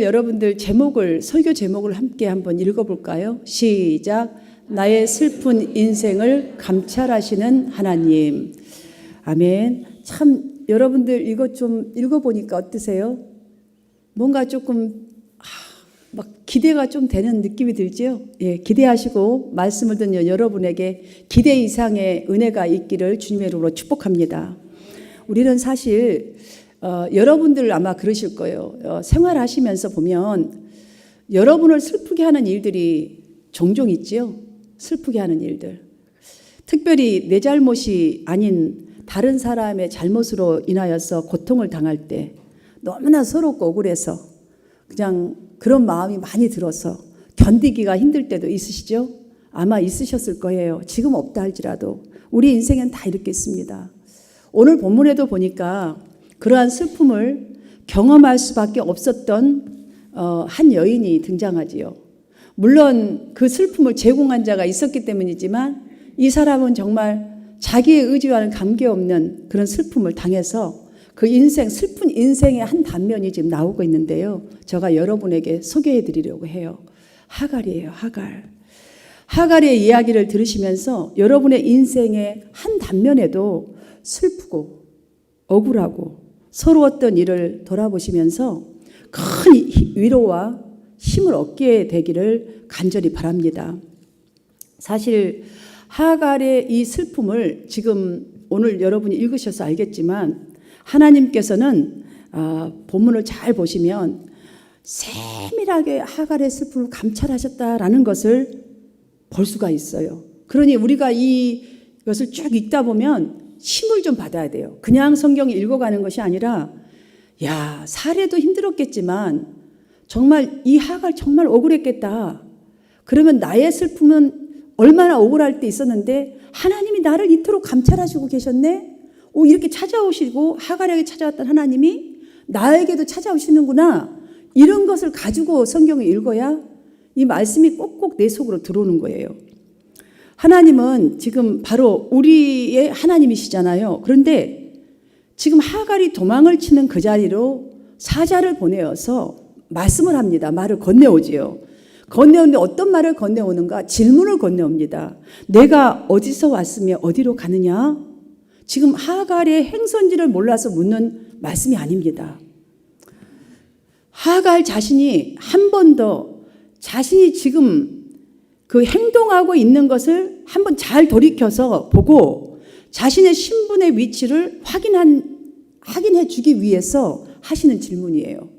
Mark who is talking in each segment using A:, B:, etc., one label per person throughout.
A: 여러분들 설교 제목을 함께 한번 읽어볼까요? 시작. 나의 슬픈 인생을 감찰하시는 하나님. 아멘. 참 여러분들 이거 좀 읽어보니까 어떠세요? 뭔가 조금 막 기대가 좀 되는 느낌이 들죠? 예, 기대하시고 말씀을 듣는 여러분에게 기대 이상의 은혜가 있기를 주님의 이름으로 축복합니다. 우리는 사실 여러분들 아마 그러실 거예요. 생활하시면서 보면 여러분을 슬프게 하는 일들이 종종 있지요. 슬프게 하는 일들. 특별히 내 잘못이 아닌 다른 사람의 잘못으로 인하여서 고통을 당할 때 너무나 서럽고 억울해서 그냥 그런 마음이 많이 들어서 견디기가 힘들 때도 있으시죠? 아마 있으셨을 거예요. 지금 없다 할지라도 우리 인생엔 다 이렇게 있습니다. 오늘 본문에도 보니까 그러한 슬픔을 경험할 수밖에 없었던 한 여인이 등장하지요. 물론 그 슬픔을 제공한 자가 있었기 때문이지만 이 사람은 정말 자기의 의지와는 관계없는 그런 슬픔을 당해서 그 슬픈 인생의 한 단면이 지금 나오고 있는데요. 제가 여러분에게 소개해 드리려고 해요. 하갈이에요, 하갈. 하갈의 이야기를 들으시면서 여러분의 인생의 한 단면에도 슬프고 억울하고 서러웠던 일을 돌아보시면서 큰 위로와 힘을 얻게 되기를 간절히 바랍니다. 사실 하갈의 이 슬픔을 지금 오늘 여러분이 읽으셔서 알겠지만 하나님께서는 본문을 잘 보시면 세밀하게 하갈의 슬픔을 감찰하셨다라는 것을 볼 수가 있어요. 그러니 우리가 이것을 쭉 읽다 보면 힘을 좀 받아야 돼요. 그냥 성경을 읽어가는 것이 아니라 사례도 힘들었겠지만 정말 이 하갈 정말 억울했겠다. 그러면 나의 슬픔은 얼마나 억울할 때 있었는데 하나님이 나를 이토록 감찰하시고 계셨네. 이렇게 찾아오시고 하갈에게 찾아왔던 하나님이 나에게도 찾아오시는구나. 이런 것을 가지고 성경을 읽어야 이 말씀이 꼭꼭 내 속으로 들어오는 거예요. 하나님은 지금 바로 우리의 하나님이시잖아요. 그런데 지금 하갈이 도망을 치는 그 자리로 사자를 보내어서 말씀을 합니다. 말을 건네오지요. 건네오는데 어떤 말을 건네오는가? 질문을 건네옵니다. 내가 어디서 왔으며 어디로 가느냐? 지금 하갈의 행선지를 몰라서 묻는 말씀이 아닙니다. 하갈 자신이 한 번 더 자신이 지금 그 행동하고 있는 것을 한번 잘 돌이켜서 보고 자신의 신분의 위치를 확인해 주기 위해서 하시는 질문이에요.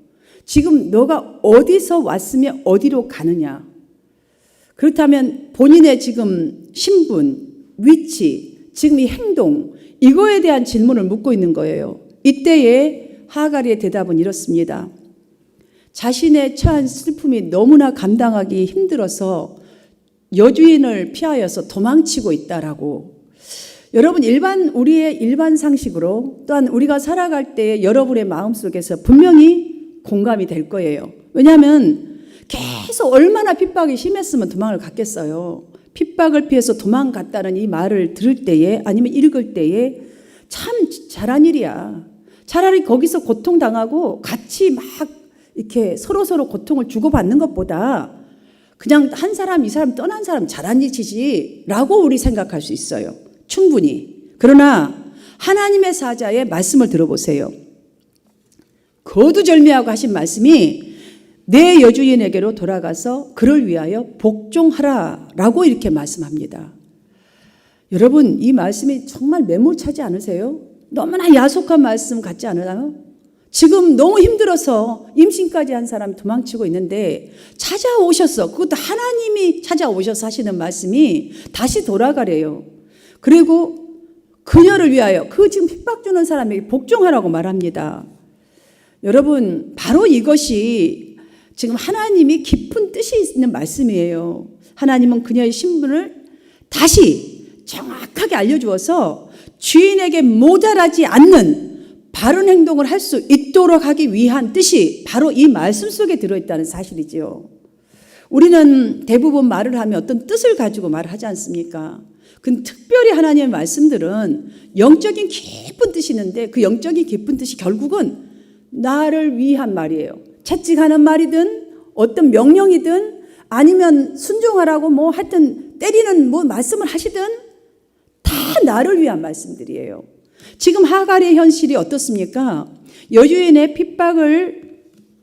A: 지금 너가 어디서 왔으며 어디로 가느냐? 그렇다면 본인의 지금 신분, 위치, 지금 이 행동, 이거에 대한 질문을 묻고 있는 거예요. 이때에 하갈의 대답은 이렇습니다. 자신의 처한 슬픔이 너무나 감당하기 힘들어서 여주인을 피하여서 도망치고 있다라고. 여러분 우리의 일반 상식으로 또한 우리가 살아갈 때 여러분의 마음속에서 분명히 공감이 될 거예요. 왜냐하면 계속 얼마나 핍박이 심했으면 도망을 갔겠어요. 핍박을 피해서 도망갔다는 이 말을 들을 때에 아니면 읽을 때에 참 잘한 일이야. 차라리 거기서 고통당하고 같이 막 이렇게 서로 고통을 주고받는 것보다 그냥 한 사람 이 사람 떠난 사람 잘한 일이지 라고 우리 생각할 수 있어요. 충분히. 그러나 하나님의 사자의 말씀을 들어보세요. 거두절미하고 하신 말씀이 내 여주인에게로 돌아가서 그를 위하여 복종하라 라고 이렇게 말씀합니다. 여러분 이 말씀이 정말 매몰차지 않으세요? 너무나 야속한 말씀 같지 않아요? 지금 너무 힘들어서 임신까지 한 사람이 도망치고 있는데 찾아오셨어. 그것도 하나님이 찾아오셔서 하시는 말씀이 다시 돌아가래요. 그리고 그녀를 위하여 그 지금 핍박 주는 사람에게 복종하라고 말합니다. 여러분 바로 이것이 지금 하나님이 깊은 뜻이 있는 말씀이에요. 하나님은 그녀의 신분을 다시 정확하게 알려주어서 주인에게 모자라지 않는 바른 행동을 할 수 있도록 하기 위한 뜻이 바로 이 말씀 속에 들어있다는 사실이지요. 우리는 대부분 말을 하면 어떤 뜻을 가지고 말을 하지 않습니까? 근데 특별히 하나님의 말씀들은 영적인 깊은 뜻이 있는데 그 영적인 깊은 뜻이 결국은 나를 위한 말이에요. 채찍하는 말이든 어떤 명령이든 아니면 순종하라고 뭐 하여튼 때리는 뭐 말씀을 하시든 다 나를 위한 말씀들이에요. 지금 하갈의 현실이 어떻습니까? 여주인의 핍박을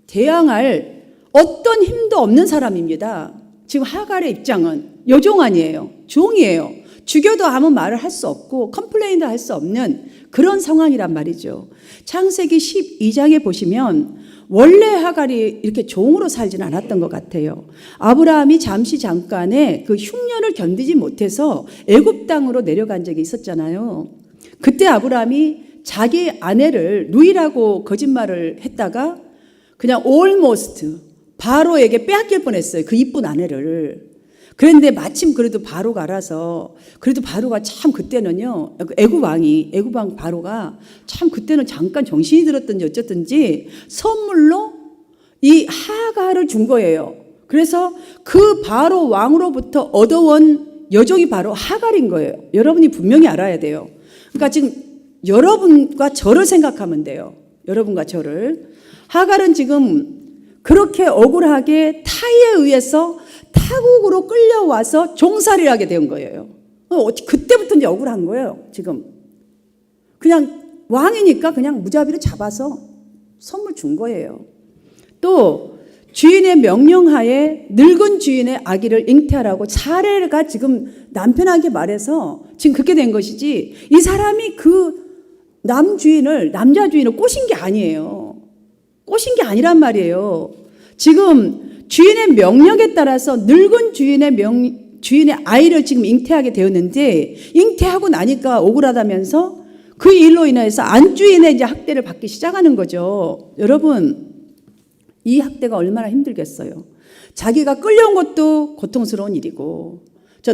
A: 대항할 어떤 힘도 없는 사람입니다. 지금 하갈의 입장은 여종 아니에요. 종이에요. 죽여도 아무 말을 할 수 없고 컴플레인도 할 수 없는 그런 상황이란 말이죠. 창세기 12장에 보시면 원래 하갈이 이렇게 종으로 살지는 않았던 것 같아요. 아브라함이 잠깐의 그 흉년을 견디지 못해서 애굽 땅으로 내려간 적이 있었잖아요. 그때 아브라함이 자기 아내를 누이라고 거짓말을 했다가 그냥 almost 바로에게 빼앗길 뻔했어요. 그 이쁜 아내를. 그런데 마침 그래도 바로가 알아서 그래도 바로가 참 그때는요 애굽 왕 바로가 참 그때는 잠깐 정신이 들었든지 어쨌든지 선물로 이 하갈을 준 거예요. 그래서 그 바로 왕으로부터 얻어온 여종이 바로 하갈인 거예요. 여러분이 분명히 알아야 돼요. 그러니까 지금 여러분과 저를 생각하면 돼요. 여러분과 저를. 하갈은 지금 그렇게 억울하게 타의에 의해서 타국으로 끌려와서 종살이를 하게 된 거예요. 그때부터 이제 억울한 거예요. 지금 그냥 왕이니까 그냥 무자비로 잡아서 선물 준 거예요. 또 주인의 명령하에 늙은 주인의 아기를 잉태하라고 사례가 지금 남편에게 말해서 지금 그렇게 된 것이지 이 사람이 그 남자 주인을 꼬신 게 아니에요. 꼬신 게 아니란 말이에요. 지금 주인의 명령에 따라서 늙은 주인의 아이를 지금 잉태하게 되었는데 잉태하고 나니까 억울하다면서 그 일로 인해서 안주인의 이제 학대를 받기 시작하는 거죠. 여러분, 이 학대가 얼마나 힘들겠어요. 자기가 끌려온 것도 고통스러운 일이고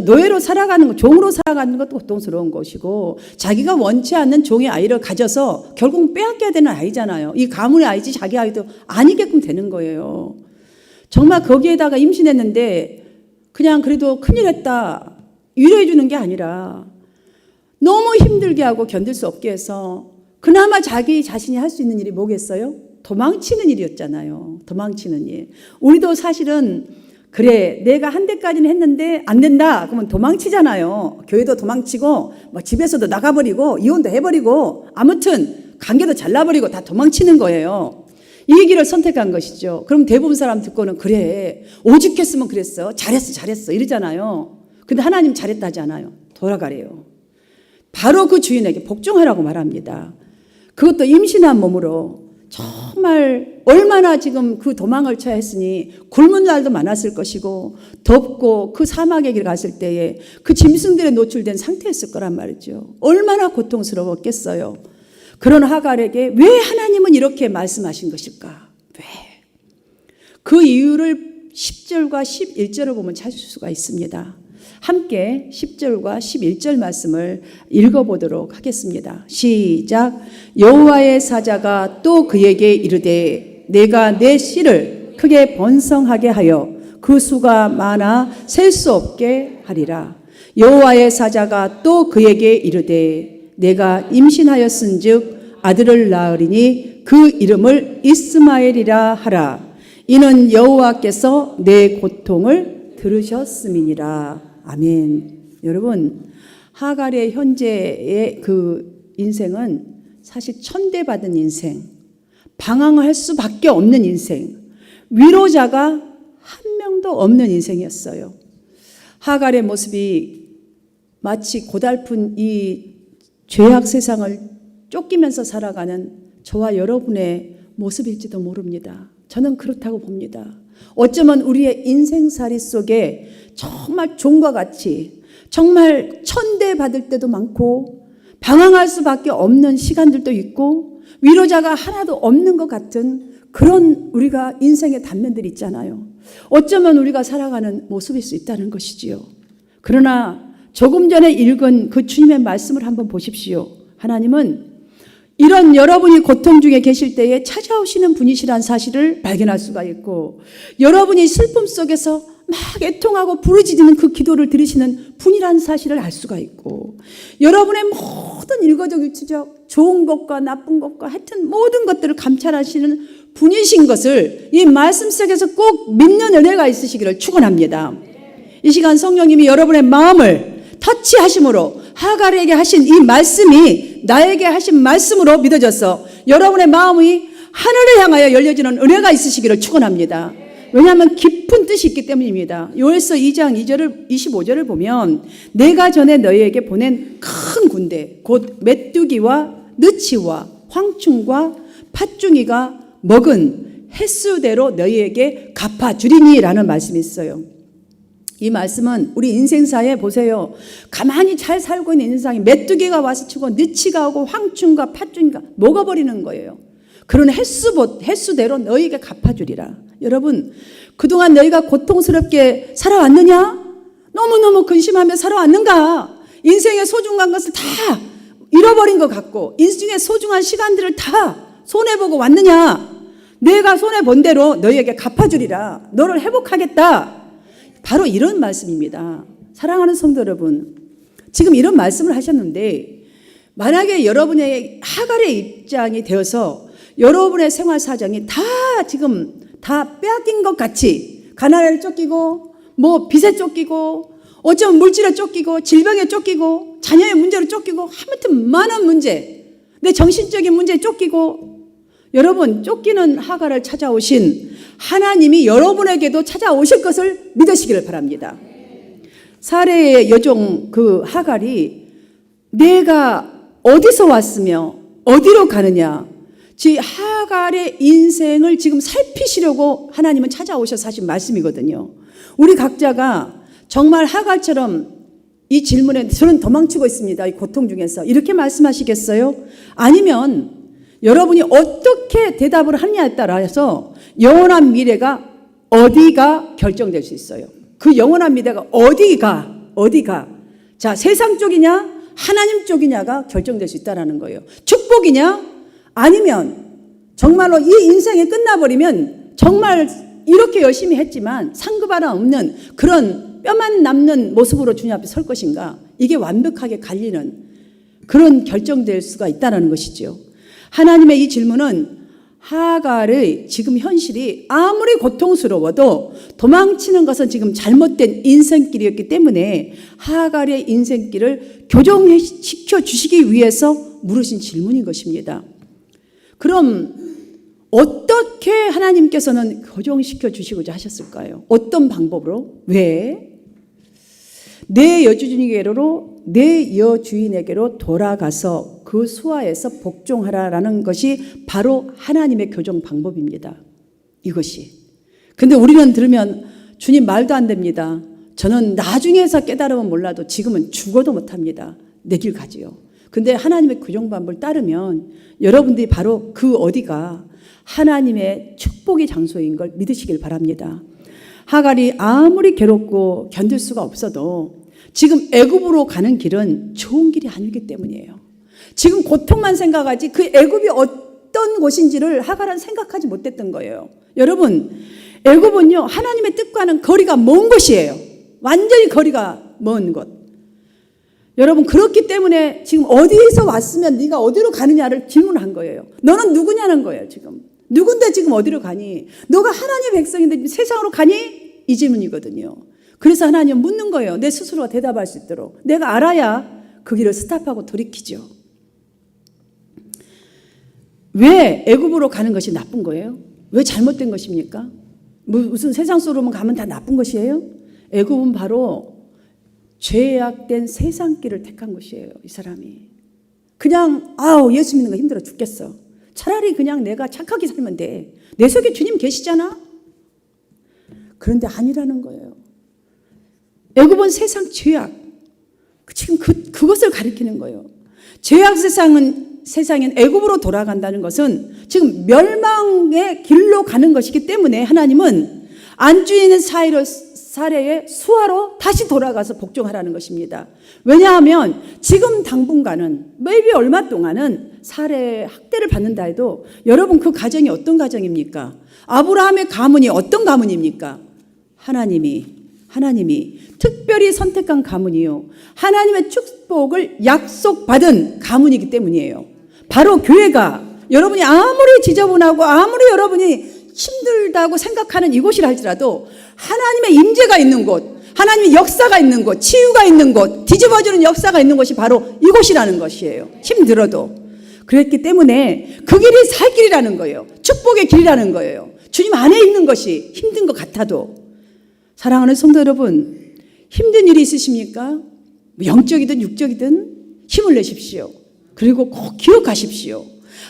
A: 노예로 살아가는 것, 종으로 살아가는 것도 고통스러운 것이고 자기가 원치 않는 종의 아이를 가져서 결국 빼앗겨야 되는 아이잖아요. 이 가문의 아이지 자기 아이도 아니게끔 되는 거예요. 정말 거기에다가 임신했는데 그냥 그래도 큰일 했다 위로해 주는 게 아니라 너무 힘들게 하고 견딜 수 없게 해서 그나마 자기 자신이 할 수 있는 일이 뭐겠어요? 도망치는 일이었잖아요. 도망치는 일. 우리도 사실은 그래 내가 한 대까지는 했는데 안 된다 그러면 도망치잖아요. 교회도 도망치고 뭐 집에서도 나가버리고 이혼도 해버리고 아무튼 관계도 잘라버리고 다 도망치는 거예요. 이 길을 선택한 것이죠. 그럼 대부분 사람 듣고는 그래 오죽했으면 그랬어 잘했어 이러잖아요. 근데 하나님 잘했다 하지 않아요. 돌아가래요. 바로 그 주인에게 복종하라고 말합니다. 그것도 임신한 몸으로 정말 얼마나 지금 그 도망을 쳐야 했으니 굶은 날도 많았을 것이고 덥고 그 사막의 길 갔을 때에 그 짐승들에 노출된 상태였을 거란 말이죠. 얼마나 고통스러웠겠어요. 그런 하갈에게 왜 하나님은 이렇게 말씀하신 것일까? 왜? 그 이유를 10절과 11절을 보면 찾을 수가 있습니다. 함께 10절과 11절 말씀을 읽어보도록 하겠습니다. 시작. 여호와의 사자가 또 그에게 이르되 내가 내 씨를 크게 번성하게 하여 그 수가 많아 셀 수 없게 하리라. 여호와의 사자가 또 그에게 이르되 내가 임신하였은즉 아들을 낳으리니 그 이름을 이스마엘이라 하라. 이는 여호와께서 내 고통을 들으셨음이니라. 아멘. 여러분, 하갈의 현재의 그 인생은 사실 천대받은 인생, 방황할 수밖에 없는 인생, 위로자가 한 명도 없는 인생이었어요. 하갈의 모습이 마치 고달픈 이 죄악 세상을 쫓기면서 살아가는 저와 여러분의 모습일지도 모릅니다. 저는 그렇다고 봅니다. 어쩌면 우리의 인생살이 속에 정말 종과 같이 정말 천대받을 때도 많고 방황할 수밖에 없는 시간들도 있고 위로자가 하나도 없는 것 같은 그런 우리가 인생의 단면들이 있잖아요. 어쩌면 우리가 살아가는 모습일 수 있다는 것이지요. 그러나 조금 전에 읽은 그 주님의 말씀을 한번 보십시오. 하나님은 이런 여러분이 고통 중에 계실 때에 찾아오시는 분이시란 사실을 발견할 수가 있고 여러분이 슬픔 속에서 막 애통하고 부르짖는 그 기도를 들으시는 분이란 사실을 알 수가 있고 여러분의 모든 일거적 일투적 좋은 것과 나쁜 것과 하여튼 모든 것들을 감찰하시는 분이신 것을 이 말씀 속에서 꼭 믿는 은혜가 있으시기를 축원합니다. 이 시간 성령님이 여러분의 마음을 터치하심으로 하갈에게 하신 이 말씀이 나에게 하신 말씀으로 믿어져서 여러분의 마음이 하늘을 향하여 열려지는 은혜가 있으시기를 축원합니다. 왜냐하면 깊은 뜻이 있기 때문입니다. 요엘서 2장 2절을 25절을 보면 내가 전에 너희에게 보낸 큰 군대 곧 메뚜기와 느치와 황충과 팥중이가 먹은 횟수대로 너희에게 갚아주리니 라는 말씀이 있어요. 이 말씀은 우리 인생사에 보세요. 가만히 잘 살고 있는 인생에 메뚜기가 와서 치고 느치가 오고 황충과 팥중이가 먹어버리는 거예요. 그런 횟수대로 너희에게 갚아주리라. 여러분, 그동안 너희가 고통스럽게 살아왔느냐? 너무너무 근심하며 살아왔는가? 인생의 소중한 것을 다 잃어버린 것 같고 인생의 소중한 시간들을 다 손해보고 왔느냐? 내가 손해본 대로 너희에게 갚아주리라. 너를 회복하겠다. 바로 이런 말씀입니다. 사랑하는 성도 여러분, 지금 이런 말씀을 하셨는데 만약에 여러분의 하갈의 입장이 되어서 여러분의 생활 사정이 다 지금 다 빼앗긴 것 같이 가난에 쫓기고 뭐 빚에 쫓기고 어쩌면 물질에 쫓기고 질병에 쫓기고 자녀의 문제로 쫓기고 아무튼 많은 문제, 내 정신적인 문제에 쫓기고 여러분 쫓기는 하갈을 찾아오신 하나님이 여러분에게도 찾아오실 것을 믿으시기를 바랍니다. 사례의 여종 그 하갈이 내가 어디서 왔으며 어디로 가느냐, 하갈의 인생을 지금 살피시려고 하나님은 찾아오셔서 하신 말씀이거든요. 우리 각자가 정말 하갈처럼 이 질문에 저는 도망치고 있습니다. 이 고통 중에서 이렇게 말씀하시겠어요? 아니면 여러분이 어떻게 대답을 하느냐에 따라서 영원한 미래가 어디가 결정될 수 있어요. 그 영원한 미래가 어디가 자, 세상 쪽이냐 하나님 쪽이냐가 결정될 수 있다는 거예요. 축복이냐 아니면 정말로 이 인생이 끝나버리면 정말 이렇게 열심히 했지만 상급 하나 없는 그런 뼈만 남는 모습으로 주님 앞에 설 것인가, 이게 완벽하게 갈리는 그런 결정될 수가 있다는 것이죠. 하나님의 이 질문은 하갈의 지금 현실이 아무리 고통스러워도 도망치는 것은 지금 잘못된 인생길이었기 때문에 하갈의 인생길을 교정시켜 주시기 위해서 물으신 질문인 것입니다. 그럼 어떻게 하나님께서는 교정시켜 주시고자 하셨을까요? 어떤 방법으로? 왜? 내 여주인에게로 돌아가서 그 수하에서 복종하라라는 것이 바로 하나님의 교정 방법입니다. 이것이. 근데 우리는 들으면 주님 말도 안 됩니다. 저는 나중에서 깨달으면 몰라도 지금은 죽어도 못합니다. 내 길 가지요. 근데 하나님의 교정 방법을 따르면 여러분들이 바로 그 어디가 하나님의 축복의 장소인 걸 믿으시길 바랍니다. 하갈이 아무리 괴롭고 견딜 수가 없어도 지금 애굽으로 가는 길은 좋은 길이 아니기 때문이에요. 지금 고통만 생각하지 그 애굽이 어떤 곳인지를 하갈은 생각하지 못했던 거예요. 여러분, 애굽은요 하나님의 뜻과는 거리가 먼 곳이에요. 완전히 거리가 먼 곳. 여러분, 그렇기 때문에 지금 어디에서 왔으면 네가 어디로 가느냐를 질문한 거예요. 너는 누구냐는 거예요. 지금 누군데 지금 어디로 가니? 너가 하나님의 백성인데 세상으로 가니? 이 질문이거든요. 그래서 하나님 묻는 거예요. 내 스스로가 대답할 수 있도록. 내가 알아야 그 길을 스탑하고 돌이키죠. 왜 애굽으로 가는 것이 나쁜 거예요? 왜 잘못된 것입니까? 무슨 세상 속으로만 가면 다 나쁜 것이에요? 애굽은 바로 죄악된 세상 길을 택한 것이에요. 이 사람이 그냥 예수 믿는 거 힘들어 죽겠어. 차라리 그냥 내가 착하게 살면 돼. 내 속에 주님 계시잖아. 그런데 아니라는 거예요. 애굽은 세상 죄악, 지금 그것을 가리키는 거예요. 죄악 세상인 애굽으로 돌아간다는 것은 지금 멸망의 길로 가는 것이기 때문에 하나님은 안주인의 사례의 수하로 다시 돌아가서 복종하라는 것입니다. 왜냐하면 지금 당분간은 maybe 얼마 동안은 살해 학대를 받는다 해도 여러분 그 가정이 어떤 가정입니까? 아브라함의 가문이 어떤 가문입니까? 하나님이 특별히 선택한 가문이요, 하나님의 축복을 약속받은 가문이기 때문이에요. 바로 교회가 여러분이 아무리 지저분하고 아무리 여러분이 힘들다고 생각하는 이곳이라 할지라도 하나님의 임재가 있는 곳, 하나님의 역사가 있는 곳, 치유가 있는 곳, 뒤집어지는 역사가 있는 곳이 바로 이곳이라는 것이에요. 힘들어도. 그랬기 때문에 그 길이 살 길이라는 거예요. 축복의 길이라는 거예요. 주님 안에 있는 것이 힘든 것 같아도. 사랑하는 성도 여러분, 힘든 일이 있으십니까? 영적이든 육적이든 힘을 내십시오. 그리고 꼭 기억하십시오.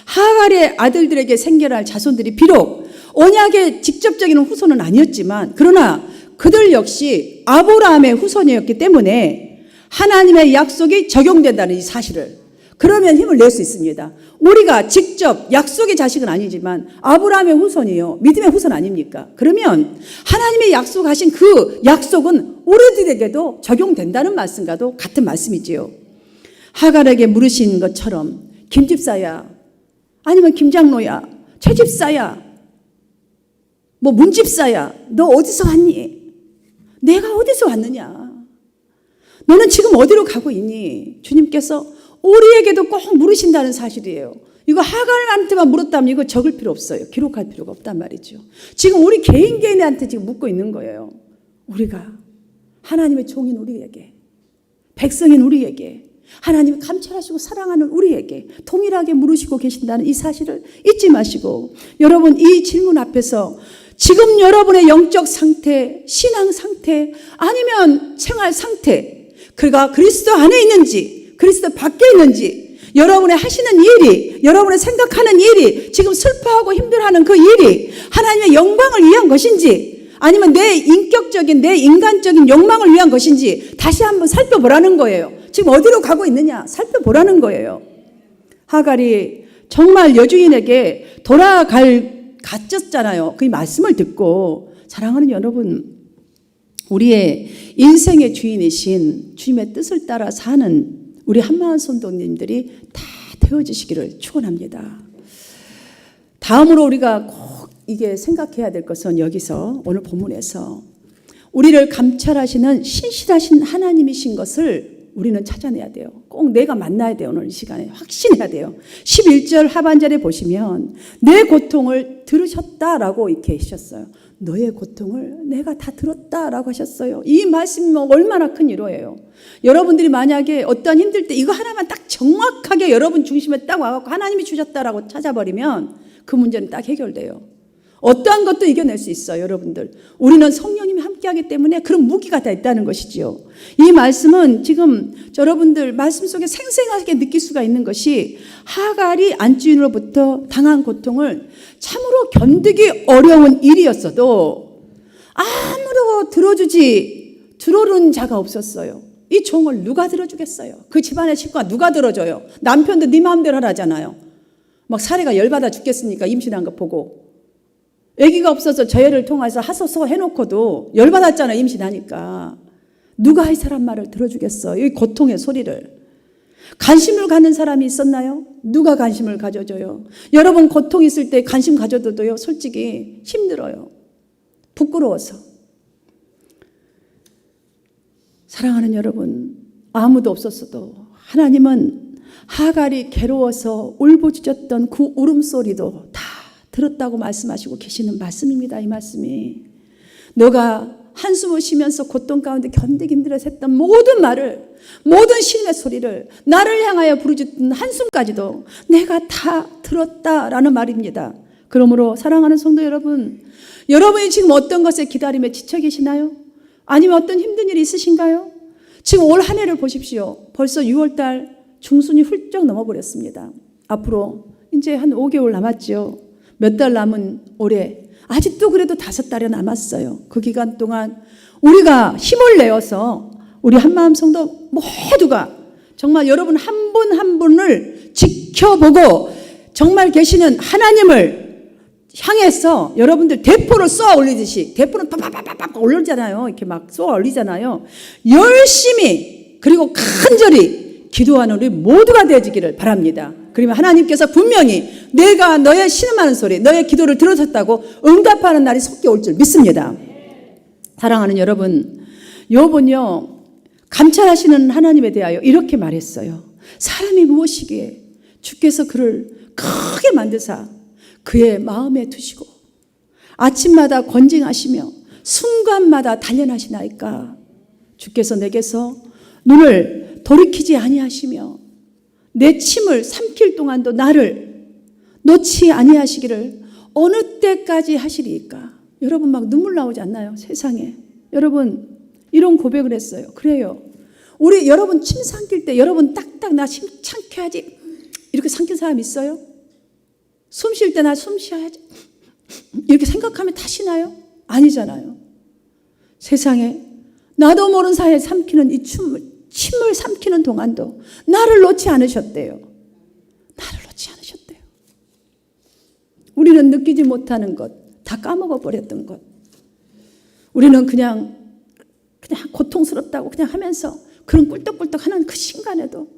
A: 하갈의 아들들에게 생겨날 자손들이 비록 언약의 직접적인 후손은 아니었지만 그러나 그들 역시 아브라함의 후손이었기 때문에 하나님의 약속이 적용된다는 이 사실을, 그러면 힘을 낼 수 있습니다. 우리가 직접 약속의 자식은 아니지만 아브라함의 후손이요, 믿음의 후손 아닙니까? 그러면 하나님의 약속하신 그 약속은 우리들에게도 적용된다는 말씀과도 같은 말씀이지요. 하갈에게 물으신 것처럼 김집사야, 아니면 김장로야, 최집사야, 뭐 문집사야, 너 어디서 왔니? 내가 어디서 왔느냐? 너는 지금 어디로 가고 있니? 주님께서 우리에게도 꼭 물으신다는 사실이에요. 이거 하갈한테만 물었다면 이거 적을 필요 없어요. 기록할 필요가 없단 말이죠. 지금 우리 개인한테 지금 묻고 있는 거예요. 우리가 하나님의 종인 우리에게, 백성인 우리에게, 하나님이 감찰하시고 사랑하는 우리에게 동일하게 물으시고 계신다는 이 사실을 잊지 마시고, 여러분 이 질문 앞에서 지금 여러분의 영적 상태, 신앙 상태, 아니면 생활 상태, 그가 그리스도 안에 있는지 그리스도 밖에 있는지, 여러분의 하시는 일이, 여러분의 생각하는 일이, 지금 슬퍼하고 힘들어하는 그 일이 하나님의 영광을 위한 것인지 아니면 내 인격적인, 내 인간적인 욕망을 위한 것인지 다시 한번 살펴보라는 거예요. 지금 어디로 가고 있느냐 살펴보라는 거예요. 하갈이 정말 여주인에게 갔었잖아요. 그 말씀을 듣고. 사랑하는 여러분, 우리의 인생의 주인이신 주님의 뜻을 따라 사는 우리 한마음 성도님들이 다 되어지시기를 축원합니다. 다음으로 우리가 꼭 이게 생각해야 될 것은, 여기서 오늘 본문에서 우리를 감찰하시는 신실하신 하나님이신 것을 우리는 찾아내야 돼요. 꼭 내가 만나야 돼요. 오늘 이 시간에 확신해야 돼요. 11절 하반절에 보시면 내 고통을 들으셨다라고 이렇게 하셨어요. 너의 고통을 내가 다 들었다라고 하셨어요. 이 말씀이 얼마나 큰 위로예요. 여러분들이 만약에 어떤 힘들 때 이거 하나만 딱 정확하게 여러분 중심에 딱 와갖고 하나님이 주셨다라고 찾아버리면 그 문제는 딱 해결돼요. 어떠한 것도 이겨낼 수 있어요. 여러분들, 우리는 성령님이 함께하기 때문에 그런 무기가 다 있다는 것이지요. 이 말씀은 지금 여러분들 말씀 속에 생생하게 느낄 수가 있는 것이, 하갈이 안주인으로부터 당한 고통을 참으로 견디기 어려운 일이었어도 아무도 들어주는 자가 없었어요. 이 종을 누가 들어주겠어요? 그 집안의 식구가 누가 들어줘요? 남편도 네 마음대로 하라잖아요. 막 사례가 열받아 죽겠으니까 임신한 거 보고. 아기가 없어서 저혈을 통해서 하소서 해놓고도 열받았잖아요. 임신하니까. 누가 이 사람 말을 들어주겠어? 이 고통의 소리를. 관심을 갖는 사람이 있었나요? 누가 관심을 가져줘요? 여러분 고통 있을 때 관심 가져도요, 솔직히 힘들어요. 부끄러워서. 사랑하는 여러분, 아무도 없었어도 하나님은 하갈이 괴로워서 울부짖었던 그 울음소리도 다 들었다고 말씀하시고 계시는 말씀입니다. 이 말씀이. 너가 한숨을 쉬면서 고통 가운데 견디기 힘들어서 했던 모든 말을, 모든 신의 소리를, 나를 향하여 부르짖던 한숨까지도 내가 다 들었다라는 말입니다. 그러므로 사랑하는 성도 여러분, 여러분이 지금 어떤 것에 기다림에 지쳐 계시나요? 아니면 어떤 힘든 일이 있으신가요? 지금 올 한 해를 보십시오. 벌써 6월달 중순이 훌쩍 넘어버렸습니다. 앞으로 이제 한 5개월 남았죠. 몇 달 남은 올해, 아직도 그래도 5달이 남았어요. 그 기간 동안 우리가 힘을 내어서 우리 한마음 성도 모두가 정말 여러분 한 분 한 분을 지켜보고 정말 계시는 하나님을 향해서 여러분들 대포를 쏘아 올리듯이, 대포는 팍팍팍팍 올리잖아요. 이렇게 막 쏘아 올리잖아요. 열심히 그리고 간절히 기도하는 우리 모두가 되어지기를 바랍니다. 그러면 하나님께서 분명히 내가 너의 신음하는 소리, 너의 기도를 들으셨다고 응답하는 날이 속히 올 줄 믿습니다. 사랑하는 여러분, 욥은요 감찰하시는 하나님에 대하여 이렇게 말했어요. 사람이 무엇이기에 주께서 그를 크게 만드사 그의 마음에 두시고 아침마다 권징하시며 순간마다 단련하시나이까. 주께서 내게서 눈을 돌이키지 아니하시며 내 침을 삼킬 동안도 나를 놓지 아니하시기를 어느 때까지 하시리이까. 여러분 막 눈물 나오지 않나요? 세상에. 여러분 이런 고백을 했어요. 그래요. 우리 여러분 침 삼킬 때 여러분 딱딱 나 침 삼켜야지 이렇게 삼킨 사람 있어요? 숨 쉴 때 나 숨 쉬어야지 이렇게 생각하면 다 쉬나요? 아니잖아요. 세상에 나도 모르는 사이에 삼키는 이 침을 삼키는 동안도 나를 놓지 않으셨대요. 나를 놓지 않으셨대요. 우리는 느끼지 못하는 것, 다 까먹어 버렸던 것. 우리는 그냥 고통스럽다고 그냥 하면서 그런 꿀떡꿀떡 하는 그 순간에도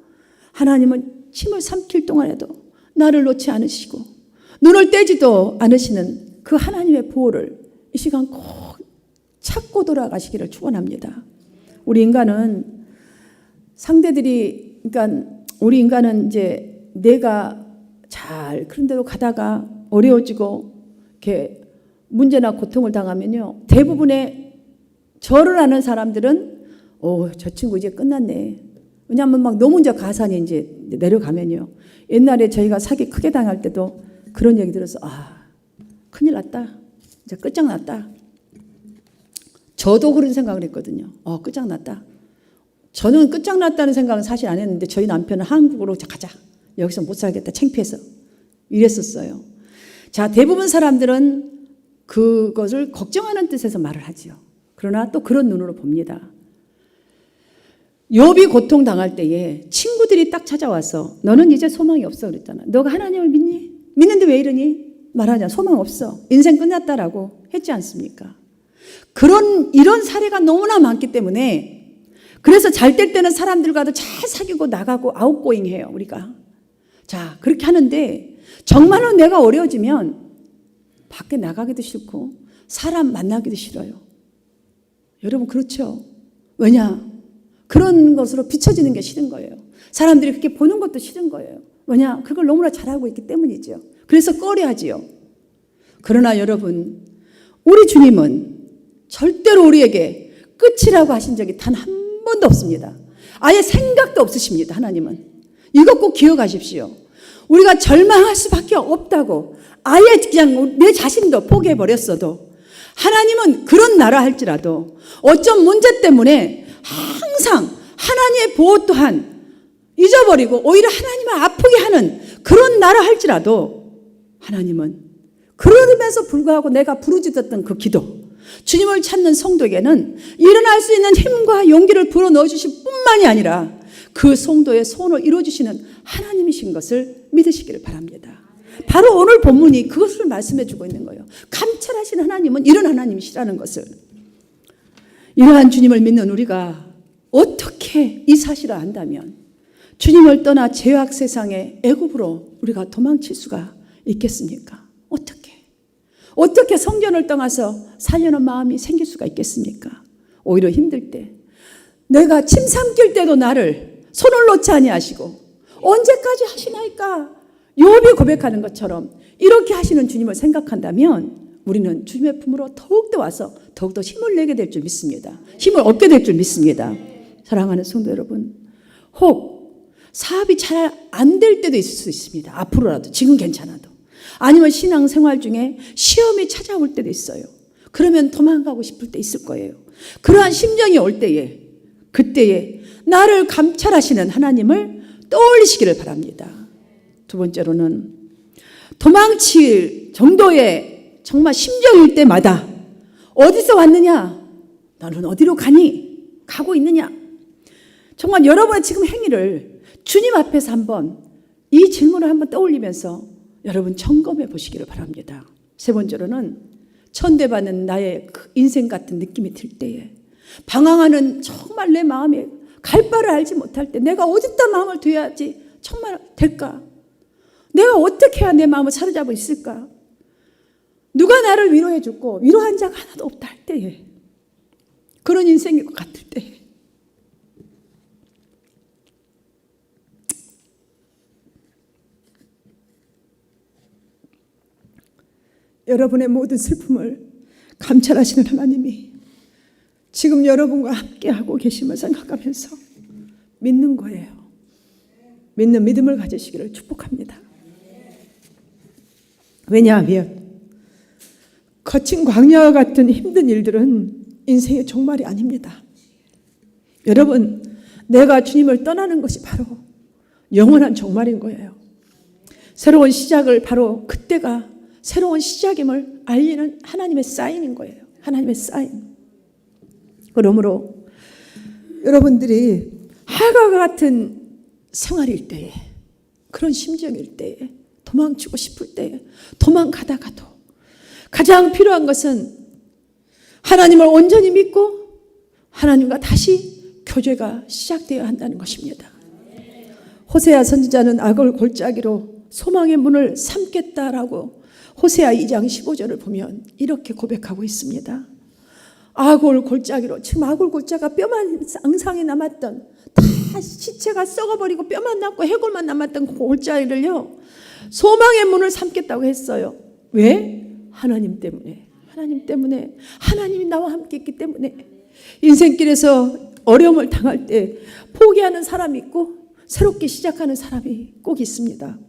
A: 하나님은 침을 삼킬 동안에도 나를 놓지 않으시고 눈을 떼지도 않으시는 그 하나님의 보호를 이 시간 꼭 찾고 돌아가시기를 축원합니다. 우리 인간은 상대들이, 그러니까 우리 인간은 이제 내가 잘 그런 대로 가다가 어려워지고 이렇게 문제나 고통을 당하면요, 대부분의 저를 아는 사람들은 저 친구 이제 끝났네. 왜냐하면 막 너무 이제 가산이 이제 내려가면요. 옛날에 저희가 사기 크게 당할 때도 그런 얘기 들어서 큰일 났다. 이제 끝장났다. 저도 그런 생각을 했거든요. 끝장났다. 저는 끝장났다는 생각은 사실 안 했는데 저희 남편은 한국으로 가자. 여기서 못 살겠다. 창피해서. 이랬었어요. 자, 대부분 사람들은 그것을 걱정하는 뜻에서 말을 하지요. 그러나 또 그런 눈으로 봅니다. 욥이 고통 당할 때에 친구들이 딱 찾아와서 너는 이제 소망이 없어 그랬잖아. 너가 하나님을 믿니? 믿는데 왜 이러니? 말하자. 소망 없어. 인생 끝났다라고 했지 않습니까? 이런 사례가 너무나 많기 때문에 그래서 잘 될 때는 사람들과도 잘 사귀고 나가고 아웃고잉 해요. 우리가. 자, 그렇게 하는데 정말로 내가 어려워지면 밖에 나가기도 싫고 사람 만나기도 싫어요. 여러분 그렇죠? 왜냐? 그런 것으로 비춰지는 게 싫은 거예요. 사람들이 그렇게 보는 것도 싫은 거예요. 왜냐? 그걸 너무나 잘하고 있기 때문이죠. 그래서 꺼려하지요. 그러나 여러분, 우리 주님은 절대로 우리에게 끝이라고 하신 적이 단 한 번도 없습니다. 아예 생각도 없으십니다. 하나님은. 이것 꼭 기억하십시오. 우리가 절망할 수밖에 없다고 아예 그냥 내 자신도 포기해버렸어도 하나님은 그런 나라 할지라도 어떤 문제 때문에 항상 하나님의 보호 또한 잊어버리고 오히려 하나님을 아프게 하는 그런 나라 할지라도 하나님은 그러면서 불구하고 내가 부르짖었던 그 기도, 주님을 찾는 성도에게는 일어날 수 있는 힘과 용기를 불어넣어 주실 뿐만이 아니라 그 성도의 소원을 이루어주시는 하나님이신 것을 믿으시기를 바랍니다. 바로 오늘 본문이 그것을 말씀해 주고 있는 거예요. 감찰하시는 하나님은 이런 하나님이시라는 것을. 이러한 주님을 믿는 우리가 어떻게 이 사실을 안다면 주님을 떠나 죄악 세상의 애굽으로 우리가 도망칠 수가 있겠습니까? 어떻게 성전을 떠나서 살려는 마음이 생길 수가 있겠습니까? 오히려 힘들 때 내가 침 삼킬 때도 나를 손을 놓지 아니하시고 언제까지 하시나이까? 욥이 고백하는 것처럼 이렇게 하시는 주님을 생각한다면 우리는 주님의 품으로 더욱더 와서 더욱더 힘을 내게 될 줄 믿습니다. 힘을 얻게 될 줄 믿습니다. 사랑하는 성도 여러분, 혹 사업이 잘 안 될 때도 있을 수 있습니다. 앞으로라도, 지금 괜찮아도. 아니면 신앙생활 중에 시험이 찾아올 때도 있어요. 그러면 도망가고 싶을 때 있을 거예요. 그러한 심정이 올 때에, 그때에 나를 감찰하시는 하나님을 떠올리시기를 바랍니다. 두 번째로는 도망칠 정도의 정말 심정일 때마다 어디서 왔느냐? 너는 어디로 가니? 가고 있느냐? 정말 여러분의 지금 행위를 주님 앞에서 한번 이 질문을 한번 떠올리면서 여러분 점검해 보시기를 바랍니다. 세 번째로는 천대받는 나의 그 인생 같은 느낌이 들 때에 방황하는 정말 내 마음에 갈 바를 알지 못할 때 내가 어디다 마음을 둬야지 정말 될까? 내가 어떻게 해야 내 마음을 사로잡고 있을까? 누가 나를 위로해 주고 위로한 자가 하나도 없다 할 때에 그런 인생일 것 같을 때에
B: 여러분의 모든 슬픔을 감찰하시는 하나님이 지금 여러분과 함께하고 계심을 생각하면서 믿는 거예요. 믿는 믿음을 가지시기를 축복합니다. 왜냐하면 거친 광야와 같은 힘든 일들은 인생의 종말이 아닙니다. 여러분, 내가 주님을 떠나는 것이 바로 영원한 종말인 거예요. 새로운 시작을 바로 그때가 새로운 시작임을 알리는 하나님의 사인인 거예요. 하나님의 사인. 그러므로 여러분들이 하가 같은 생활일 때에, 그런 심정일 때에, 도망치고 싶을 때에, 도망가다가도 가장 필요한 것은 하나님을 온전히 믿고 하나님과 다시 교제가 시작되어야 한다는 것입니다. 호세아 선지자는 악을 골짜기로 소망의 문을 삼겠다라고 호세아 2장 15절을 보면 이렇게 고백하고 있습니다. 악을 골짜기로, 지금 악을 골짜기가 뼈만 앙상이 남았던, 다 시체가 썩어버리고 뼈만 남고 해골만 남았던 그 골짜기를요, 소망의 문을 삼겠다고 했어요. 왜? 하나님 때문에. 하나님 때문에. 하나님이 나와 함께 있기 때문에. 인생길에서 어려움을 당할 때 포기하는 사람이 있고 새롭게 시작하는 사람이 꼭 있습니다.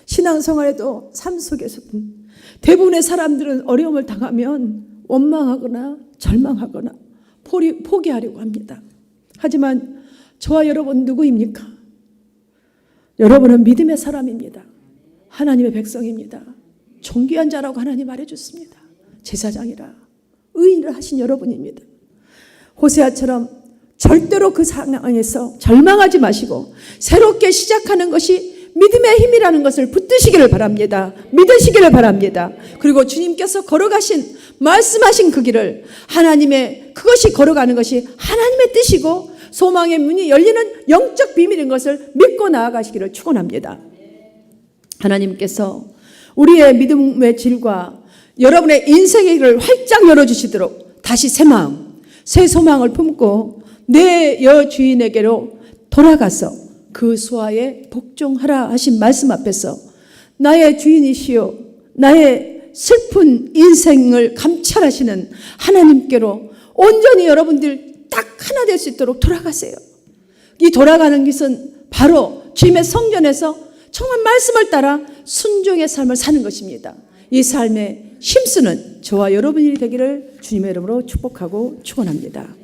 B: 신앙생활에도 삶 속에서든 대부분의 사람들은 어려움을 당하면 원망하거나 절망하거나 포기하려고 합니다. 하지만 저와 여러분 누구입니까? 여러분은 믿음의 사람입니다. 하나님의 백성입니다. 존귀한 자라고 하나님 말해줬습니다. 제사장이라 의인을 하신 여러분입니다. 호세아처럼 절대로 그 상황에서 절망하지 마시고 새롭게 시작하는 것이 믿음의 힘이라는 것을 붙드시기를 바랍니다. 믿으시기를 바랍니다. 그리고 주님께서 걸어가신, 말씀하신 그 길을, 하나님의 그것이 걸어가는 것이 하나님의 뜻이고 소망의 문이 열리는 영적 비밀인 것을 믿고 나아가시기를 축원합니다. 하나님께서 우리의 믿음의 질과 여러분의 인생의 길을 활짝 열어주시도록 다시 새 마음, 새 소망을 품고 내 여주인에게로 돌아가서 그 수하에 복종하라 하신 말씀 앞에서 나의 주인이시요 나의 슬픈 인생을 감찰하시는 하나님께로 온전히 여러분들 딱 하나 될 수 있도록 돌아가세요. 이 돌아가는 것은 바로 주님의 성전에서 정말 말씀을 따라 순종의 삶을 사는 것입니다. 이 삶에 힘쓰는 저와 여러분이 되기를 주님의 이름으로 축복하고 축원합니다.